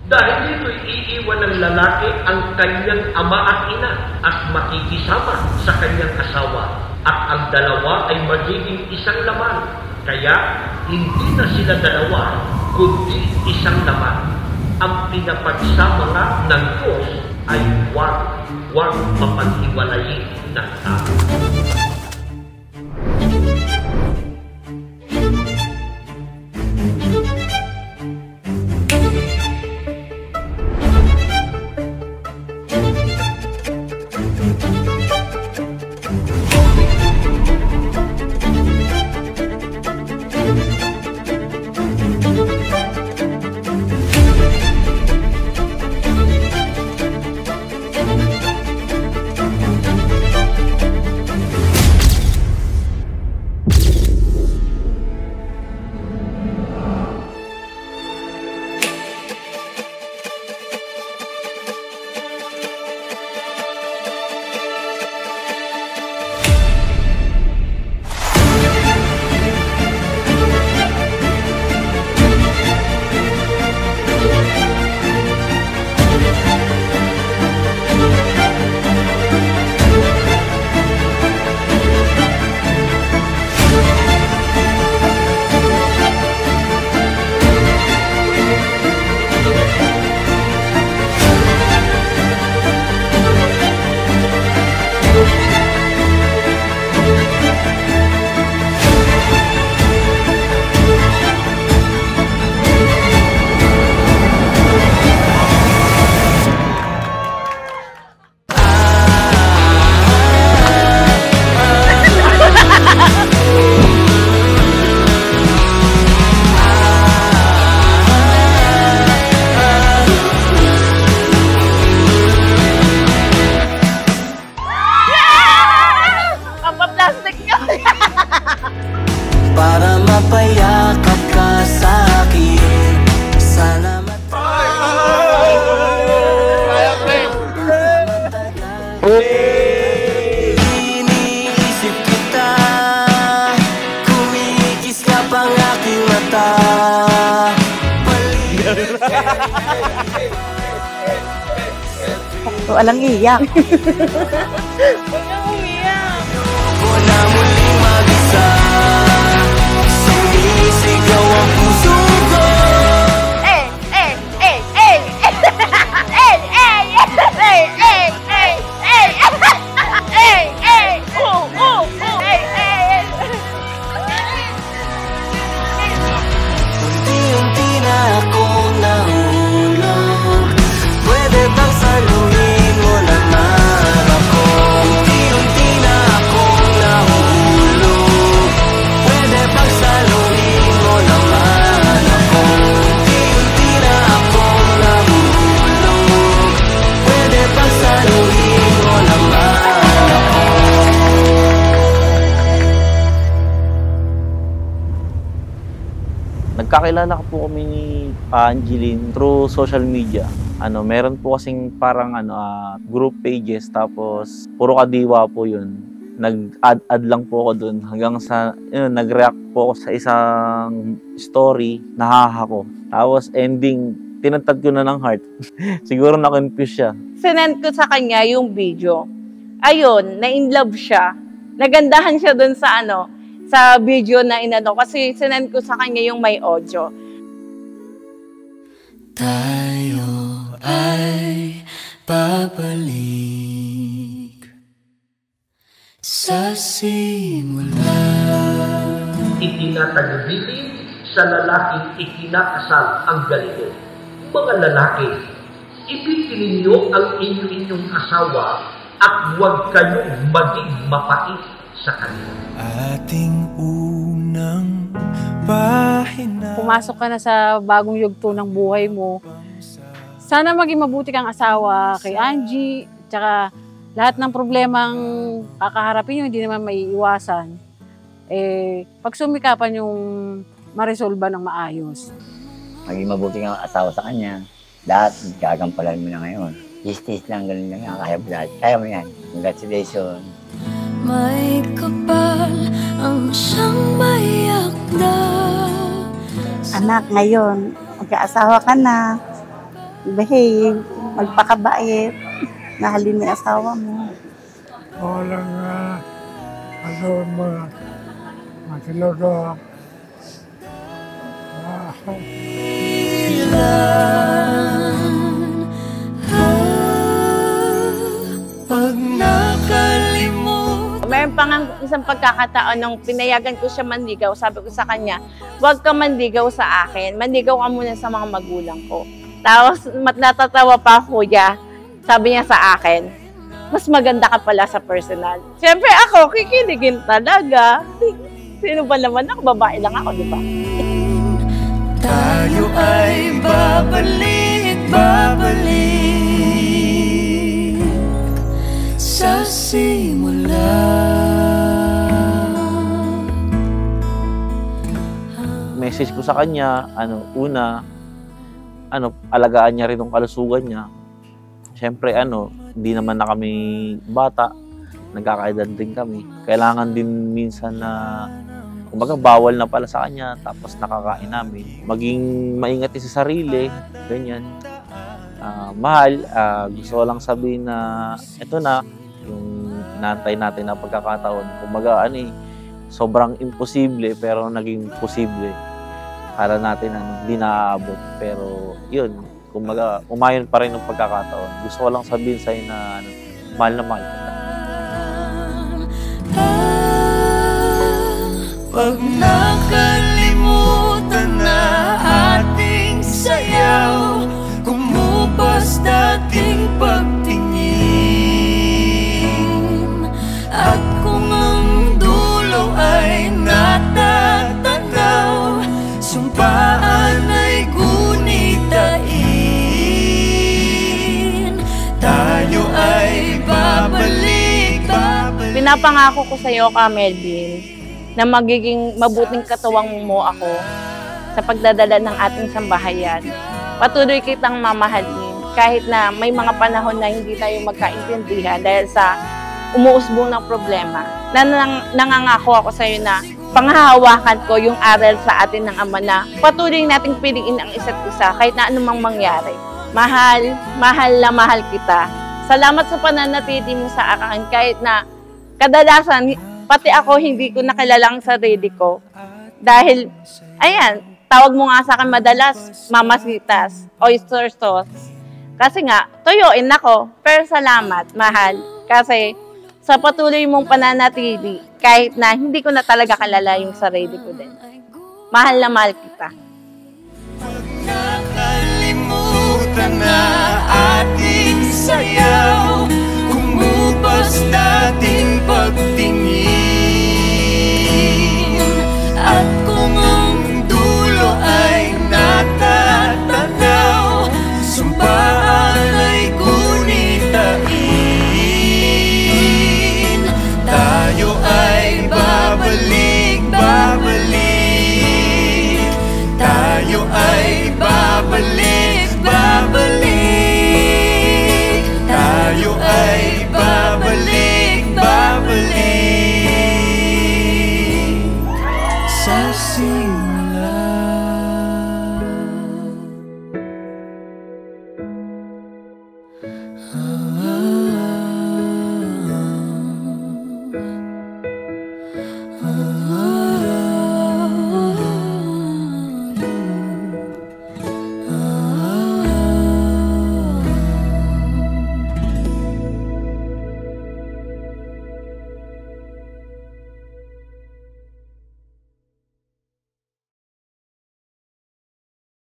Dahil dito iiwan ng lalaki ang kanyang ama at ina at makikisama sa kanyang asawa at ang dalawa ay magiging isang laman. Kaya hindi na sila dalawa kundi isang laman. Ang pinapagsama nga ng Diyos ay huwag mapaghiwalayin ng tao. Para mapayakap ka sa'kin. Salamat. Iniisip kita, kumikis ka pang aking mata. Walang iyak. Walang umiyak. Wala muling mag-isa, sumisigaw ang puso ko. Unti-unti na akong nahulog. Pwede bang saluhin mo naman ako? Unti-unti na akong nahulog. Pwede bang saluhin mo naman ako? Unti-unti na akong nahulog. Pwede bang saluhin mo naman ako? Nagkakilala po kami ni Angeline through social media. Meron po kasing parang group pages, tapos puro kadiwa po yun. Nag-add lang po ako dun hanggang sa nag-react po ako sa isang story, nahaha ko. Tapos ending, tinatad ko na ng heart. Siguro na-confuse siya. Sinend ko sa kanya yung video. Ayun, na-inlove siya. Nagandahan siya dun sa sa video na kasi sinend ko sa kanya yung may audio. Tayo ay babalik sa simula. Itinatagubilin sa lalaking ikinakasal ang ganito. Mga lalaki, ibigin ninyo ang inyong asawa at huwag kayong maging mapait sa kanila. Ating unang pahina. Pumasok ka na sa bagong yugto ng buhay mo. Sana maging mabuti kang asawa kay Angie, tsaka lahat ng problemang kakaharapin nyo, hindi naman maiiwasan. Pagsumikapan yung maresolba ng maayos. Maging mabuti kang asawa sa kanya. Lahat, gagampalan mo na ngayon. Tiis-tiis lang, ganun lang yan. Kaya mo yan. Congratulations. May kapal ang siyang mayakda. Anak, ngayon, magkaasawa ka na. behave, magpakabait, mahalin mo yung asawa mo. Walang mga matinudo. Pag nakalimut Meron pa nga isang pagkakataon nung pinayagan ko siya manligaw, sabi ko sa kanya, huwag ka manligaw sa akin, manligaw ka muna sa mga magulang ko. Tapos natatawa pa kuya, sabi niya sa akin, mas maganda ka pala sa personal. Siyempre ako, kikiligin talaga. Sino ba naman ako? Babae lang ako, di ba? tayo ay babalik sa simula. Message ko sa kanya, alagaan niya rin yung kalusugan niya. Siyempre, hindi naman na kami bata, nagkakaedad din kami. Kailangan din minsan na, kumbaga, bawal na pala sa kanya, tapos nakakain namin. Maging maingat sa sarili, ganyan. Mahal, gusto ko lang sabihin na, ito na, yung inaantay natin na pagkakataon. Kumbaga, sobrang imposible, pero naging posible. Para natin, hindi naaabot. Pero, yun, kumbaga, umayon pa rin ng pagkakataon. Gusto ko lang sabihin sa'yo na, mahal na mahal kita. Pag nakalimutan na ating sayaw, kumupas dating pagtingin. At kung ang dulo ay natatanaw, sumpaan ay gunitain. Tayo ay babalik. Pinapangako ko sa iyo, Melvin, na magiging mabuting katuwang mo ako sa pagdadala ng ating sambahayan. Patuloy kitang mamahalin kahit na may mga panahon na hindi tayo magkaintindihan dahil sa umuusbong ng problema. Nangangako ako sa iyo na panghahawakan ko yung aral sa atin ng Ama na patuloy nating piliin ang isa't isa kahit na anumang mangyari. Mahal na mahal kita. Salamat sa pananatili mo sa akin kahit na kadalasan pati ako, hindi ko nakilala ang sarili ko. Dahil, ayan, tawag mo nga sa akin madalas, mamasitas, oyster sauce. Kasi nga, tuyuin ako. Pero salamat, mahal. Kasi, sa patuloy mong pananatili, kahit na hindi ko na talaga kilala yung sarili ko din. Mahal na mahal kita.